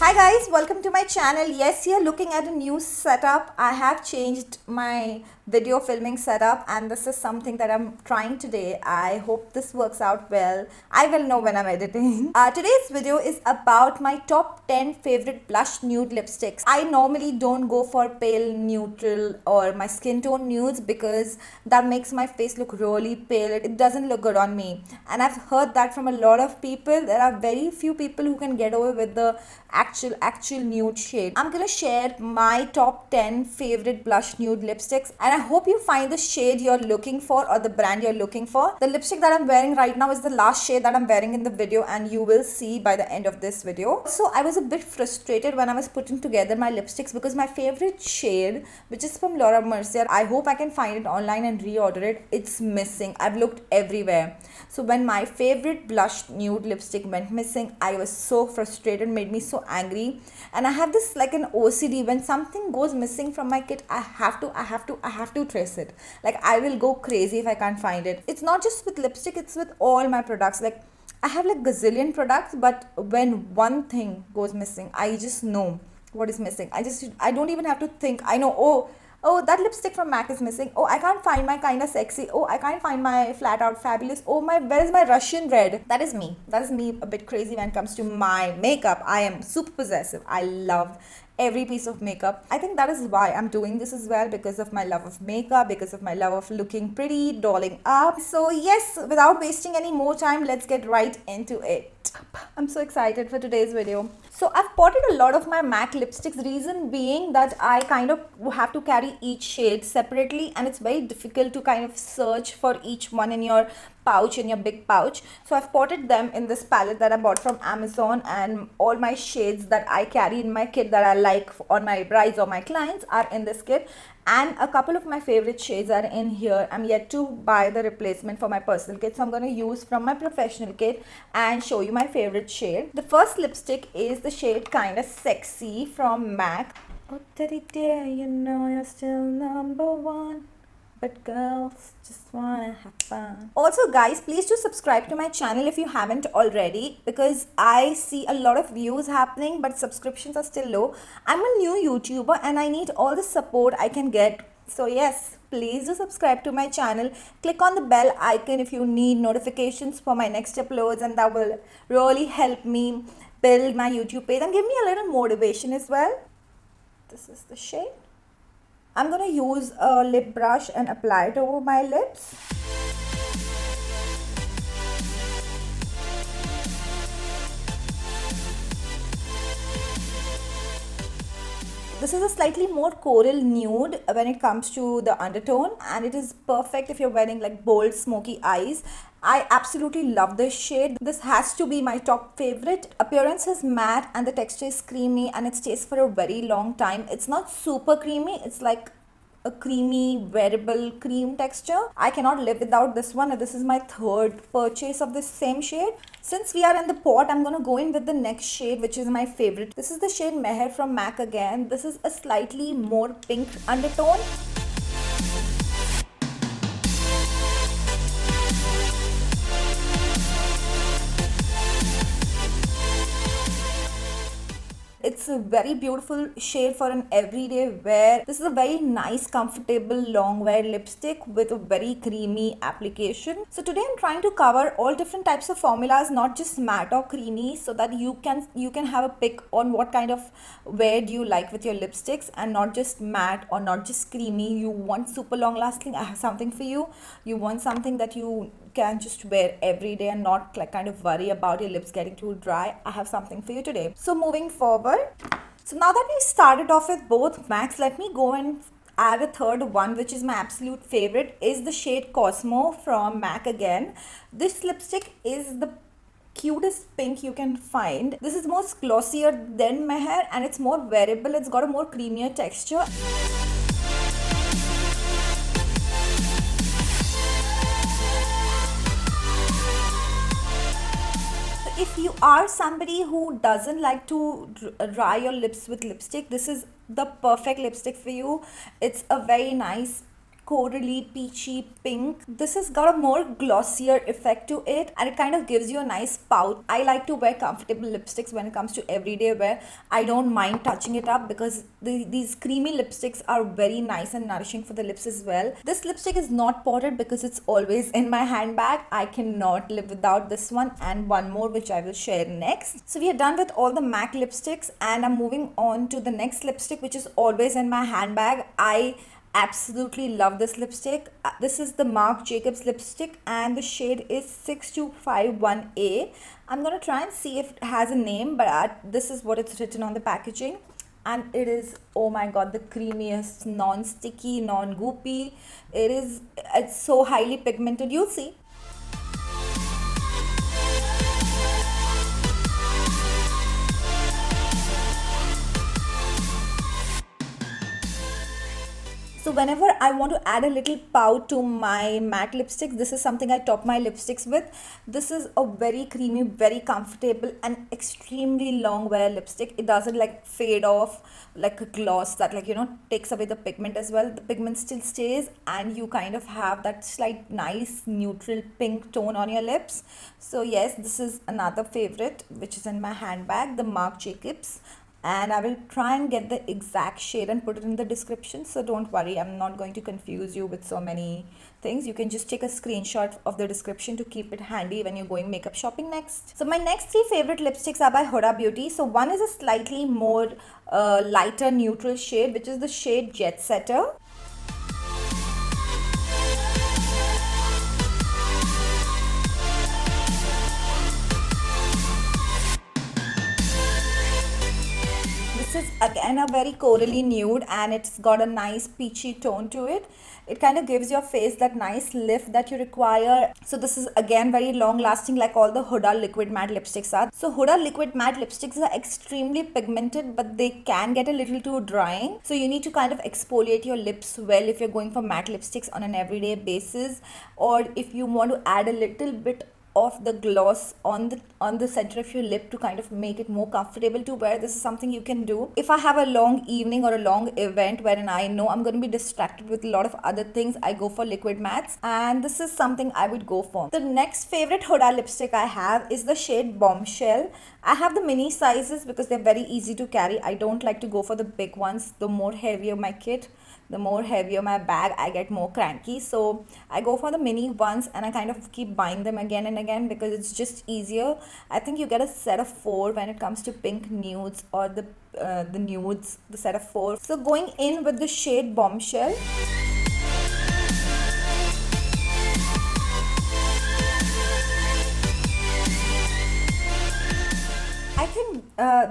Hi guys, welcome to my channel. Yes, you're looking at a new setup. I have changed my video filming setup and this is something that I'm trying today. I hope this works out well. I will know when I'm editing. Today's video is about my top 10 favorite blush nude lipsticks. I normally don't go for pale neutral or my skin tone nudes because that makes my face look really pale. It doesn't look good on me. And I've heard that from a lot of people. There are very few people who can get away with the actual nude shade. I'm gonna share my top 10 favorite blush nude lipsticks and I hope you find the shade you're looking for or the brand you're looking for. The lipstick that I'm wearing right now is the last shade that I'm wearing in the video and you will see by the end of this video. So I was a bit frustrated when I was putting together my lipsticks because my favorite shade, which is from Laura Mercier, I hope I can find it online and reorder it. It's missing. I've looked everywhere. So when my favorite blush nude lipstick went missing, I was so frustrated, made me so angry. And I have this like an OCD. When something goes missing from my kit, I have to trace it. Like I will go crazy if I can't find it. It's not just with lipstick, it's with all my products. Like I have like gazillion products, but when one thing goes missing, I just know what is missing. I don't even have to think. I know, oh, that lipstick from MAC is missing. Oh, I can't find my Kinda Sexy. Oh, I can't find my Flat Out Fabulous. Oh, where is my Russian Red? That is me. That is me a bit crazy when it comes to my makeup. I am super possessive. I love every piece of makeup. I think that is why I'm doing this as well, because of my love of makeup, because of my love of looking pretty, dolling up. So yes, without wasting any more time, let's get right into it. I'm so excited for today's video. So I've potted a lot of my MAC lipsticks, reason being that I kind of have to carry each shade separately and it's very difficult to kind of search for each one in your pouch, in your big pouch. So I've potted them in this palette that I bought from Amazon, and all my shades that I carry in my kit that I like on my brides or my clients are in this kit. And a couple of my favorite shades are in here. I'm yet to buy the replacement for my personal kit, so I'm going to use from my professional kit and show you my favorite shade. The first lipstick is the shade Kinda Sexy from MAC. Oh teddy dear, you know you're still number one, but girls just wanna have fun. Also guys, please do subscribe to my channel if you haven't already, because I see a lot of views happening but subscriptions are still low. I'm a new YouTuber and I need all the support I can get. So yes, please do subscribe to my channel. Click on the bell icon if you need notifications for my next uploads, and that will really help me build my YouTube page and give me a little motivation as well. This is the shade. I'm going to use a lip brush and apply it over my lips. This is a slightly more coral nude when it comes to the undertone, and it is perfect if you're wearing like bold smoky eyes. I absolutely love this shade. This has to be my top favorite. Appearance is matte and the texture is creamy and it stays for a very long time. It's not super creamy. It's like a creamy wearable cream texture. I cannot live without this one. This is my third purchase of this same shade. Since we are in the pot, I'm going to go in with the next shade, which is my favorite. This is the shade Mehr from MAC again. This is a slightly more pink undertone. It's a very beautiful shade for an everyday wear. This is a very nice, comfortable, long wear lipstick with a very creamy application. So today I'm trying to cover all different types of formulas, not just matte or creamy, so that you can have a pick on what kind of wear do you like with your lipsticks, and not just matte or not just creamy. You want super long lasting, I have something for you. You want something that you can just wear every day and not like kind of worry about your lips getting too dry. I have something for you today. So moving forward, so now that we started off with both MACs, let me go and add a third one, which is my absolute favorite, is the shade Cosmo from MAC again. This lipstick is the cutest pink you can find. This is more glossier than Mehr and it's more wearable. It's got a more creamier texture. If you are somebody who doesn't like to dry your lips with lipstick, this is the perfect lipstick for you. It's a very nice corally peachy pink. This has got a more glossier effect to it, and it kind of gives you a nice pout. I like to wear comfortable lipsticks when it comes to everyday wear. I don't mind touching it up because these creamy lipsticks are very nice and nourishing for the lips as well. This lipstick is not potted because it's always in my handbag. I cannot live without this one, and one more which I will share next. So we are done with all the MAC lipsticks, and I'm moving on to the next lipstick which is always in my handbag. I absolutely love this lipstick. This is the Marc Jacobs lipstick, and the shade is 6251A. I'm gonna try and see if it has a name, but this is what it's written on the packaging, and it is, oh my god, the creamiest, non-sticky, non-goopy. It's so highly pigmented. You'll see. So whenever I want to add a little pout to my matte lipstick, this is something I top my lipsticks with. This is a very creamy, very comfortable and extremely long wear lipstick. It doesn't like fade off like a gloss that takes away the pigment as well. The pigment still stays, and you kind of have that slight nice neutral pink tone on your lips. So yes, this is another favorite which is in my handbag, the Marc Jacobs. And I will try and get the exact shade and put it in the description, so don't worry, I'm not going to confuse you with so many things. You can just take a screenshot of the description to keep it handy when you're going makeup shopping next. So my next three favorite lipsticks are by Huda Beauty. So one is a slightly more lighter neutral shade, which is the shade Jetsetter. This is again a very corally nude, and it's got a nice peachy tone to it. It kind of gives your face that nice lift that you require. So this is again very long lasting, like all the Huda liquid matte lipsticks are. So Huda liquid matte lipsticks are extremely pigmented, but they can get a little too drying. So you need to kind of exfoliate your lips well if you're going for matte lipsticks on an everyday basis, or if you want to add a little bit of the gloss on the center of your lip to kind of make it more comfortable to wear. This is something you can do if I have a long evening or a long event wherein I know I'm going to be distracted with a lot of other things. I go for liquid mattes, and this is something I would go for. The next favorite Huda lipstick I have is the shade Bombshell. I have the mini sizes because they're very easy to carry. I don't like to go for the big ones. The more heavier my kit, the more heavier my bag, I get more cranky. So I go for the mini ones, and I kind of keep buying them again and again because it's just easier. I think you get a set of 4 when it comes to pink nudes or the nudes, the set of 4. So going in with the shade Bombshell. I think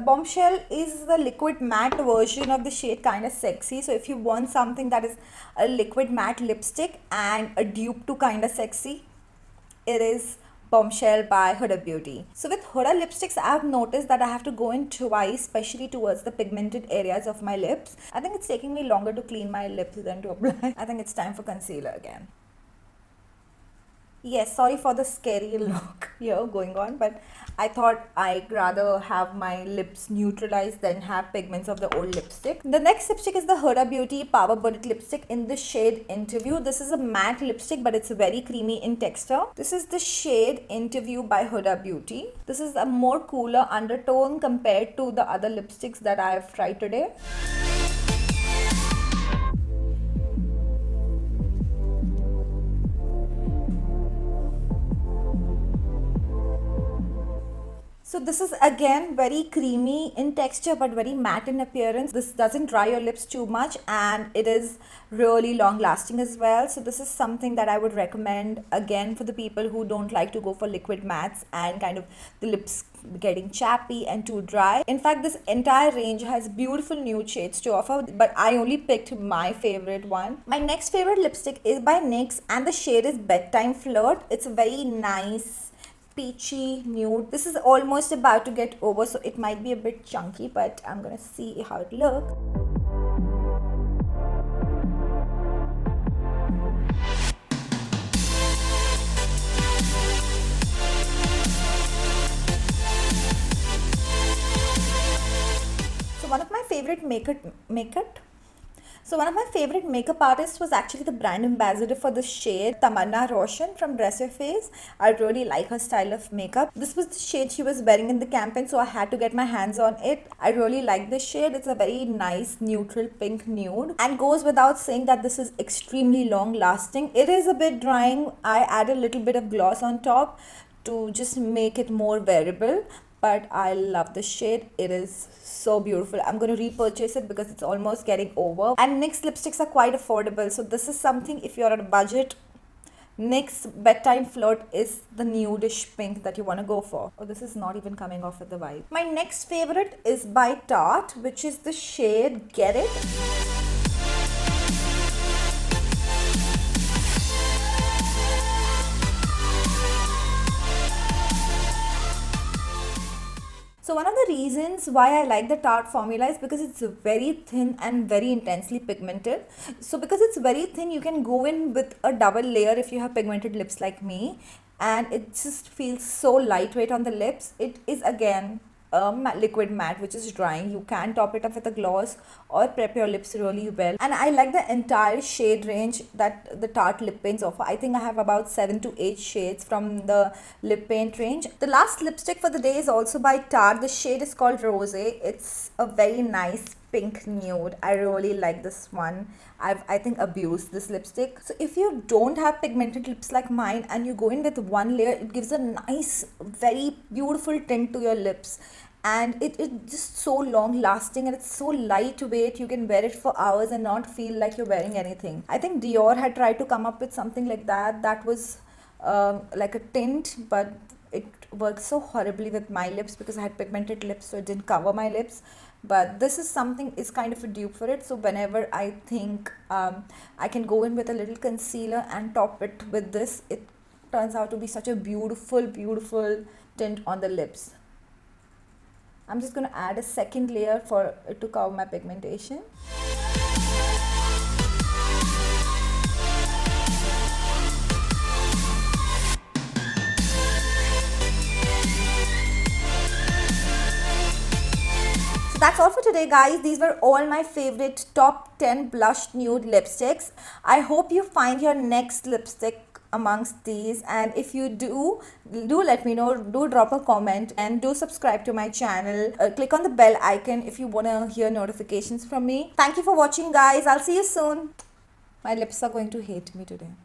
Bombshell is the liquid matte version of the shade Kinda Sexy. So if you want something that is a liquid matte lipstick and a dupe to Kinda Sexy, it is Bombshell by Huda Beauty. So with Huda lipsticks, I have noticed that I have to go in twice, especially towards the pigmented areas of my lips. I think it's taking me longer to clean my lips than to apply. I think it's time for concealer again. Yes, sorry for the scary look here going on, but I thought I'd rather have my lips neutralized than have pigments of the old lipstick. The next lipstick is the Huda Beauty Power Bullet lipstick in the shade Interview. This is a matte lipstick, but it's very creamy in texture. This is the shade Interview by Huda Beauty. This is a more cooler undertone compared to the other lipsticks that I have tried today. So this is again very creamy in texture but very matte in appearance. This doesn't dry your lips too much, and it is really long lasting as well. So this is something that I would recommend again for the people who don't like to go for liquid mattes and kind of the lips getting chappy and too dry. In fact, this entire range has beautiful nude shades to offer, but I only picked my favorite one. My next favorite lipstick is by NYX, and the shade is Bedtime Flirt. It's a very nice peachy nude. This is almost about to get over, so it might be a bit chunky, but I'm gonna see how it looks. So one of my favorite So one of my favorite makeup artists was actually the brand ambassador for the shade, Tamanna Roshan from Dress Your Face. I really like her style of makeup. This was the shade she was wearing in the campaign, so I had to get my hands on it. I really like this shade. It's a very nice neutral pink nude and goes without saying that this is extremely long lasting. It is a bit drying. I add a little bit of gloss on top to just make it more wearable, but I love the shade. It is so beautiful. I'm going to repurchase it because it's almost getting over. And NYX lipsticks are quite affordable, so this is something if you're on a budget. NYX Bedtime Flirt is the nudish pink that you want to go for. Oh, this is not even coming off with the vibe. My next favorite is by Tarte, which is the shade Get It. So one of the reasons why I like the Tarte formula is because it's very thin and very intensely pigmented. So because it's very thin, you can go in with a double layer if you have pigmented lips like me. And it just feels so lightweight on the lips. It is again a liquid matte which is drying. You can top it up with a gloss or prep your lips really well. And I like the entire shade range that the Tarte lip paints offer. I think I have about 7 to 8 shades from the lip paint range. The last lipstick for the day is also by Tarte. The shade is called Rosé. It's a very nice pink nude. I really like this one. I think abused this lipstick. So if you don't have pigmented lips like mine and you go in with one layer, it gives a nice, very beautiful tint to your lips. And it's just so long lasting and it's so lightweight. You can wear it for hours and not feel like you're wearing anything. I think Dior had tried to come up with something like that. That was like a tint, but it worked so horribly with my lips because I had pigmented lips, so it didn't cover my lips. But this is something, is kind of a dupe for it. So whenever I think I can go in with a little concealer and top it with this, it turns out to be such a beautiful, beautiful tint on the lips. I'm just going to add a second layer for it to cover my pigmentation. That's all for today, guys. These were all my favorite top 10 blush nude lipsticks. I hope you find your next lipstick amongst these, and if you do let me know. Do drop a comment and do subscribe to my channel. Click on the bell icon if you want to hear notifications from me. Thank you for watching, guys. I'll see you soon. My lips are going to hate me today.